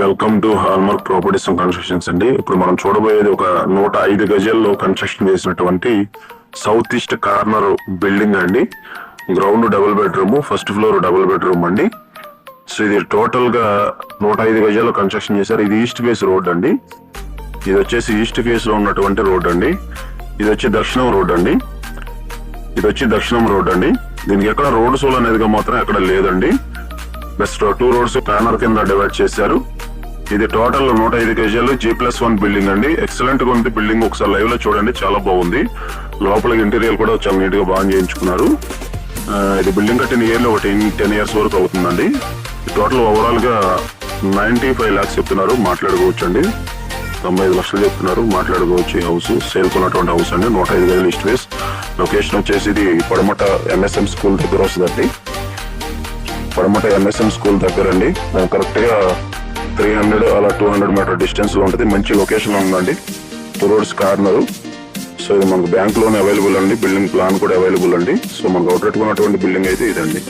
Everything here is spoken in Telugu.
Welcome to hallmark properties and constructions అండి. ఇప్పుడు మనం చూడబోయేది ఒక 105 గజాల్లో కన్స్ట్రక్షన్ చేసినటువంటి సౌత్ ఈస్ట్ కార్నర్ బిల్డింగ్ అండి. Ground double bedroom, first floor double bedroom అండి. సో ఇది టోటల్ గా 105 గజాల్లో కన్స్ట్రక్షన్ చేశారు. ఇది ఈస్ట్ ఫేస్ రోడ్ అండి. ఇది వచ్చేసి ఈస్ట్ ఫేస్ లో ఉన్నటువంటి రోడ్ అండి. ఇది వచ్చి దక్షిణం రోడ్ అండి. దీనికి ఎక్కడ రోడ్ సోల్ అనేది మాత్రం ఎక్కడ లేదండి. బెస్ట్ 2 రోడ్స్ కార్నర్ కింద డివైడ్ చేశారు. ఇది టోటల్ 105 గజాలు G+1 బిల్డింగ్ అండి. ఎక్సలెంట్ గా ఉంది బిల్డింగ్. ఒకసారి లైవ్ లో చూడండి, చాలా బాగుంది. లోపల ఇంటీరియర్ కూడా చాలా నీట్ గా బాగా చేయించుకున్నారు. ఇది బిల్డింగ్ కట్టిన ఇయర్ లో 10 years వరకు అవుతుందండి. టోటల్ ఓవరాల్ గా 95 lakhs చెప్తున్నారు, మాట్లాడుకోవచ్చు అండి. 95 లక్షలు చెప్తున్నారు, మాట్లాడుకోవచ్చు. ఈ హౌస్ సేల్ కొన్నటువంటి హౌస్ అండి. 105 గజాలు ఈస్ట్ ఫేస్. లొకేషన్ వచ్చేసి ఇది పడమట MSM స్కూల్ దగ్గర వస్తుందండి. పడమట MSM స్కూల్ దగ్గర అండి. కరెక్ట్ గా 300 అలా 200 మీటర్ డిస్టెన్స్ లో ఉంటుంది. మంచి లొకేషన్ లో ఉందండి. 2 రోడ్స్ కార్నర్. సో ఇది మనకు బ్యాంక్ లోన్ అవైలబుల్ అండి. బిల్డింగ్ ప్లాన్ కూడా అవైలబుల్ అండి. సో మనకు అవుట్లెట్ ఉన్నటువంటి బిల్డింగ్ అయితే ఇదండి.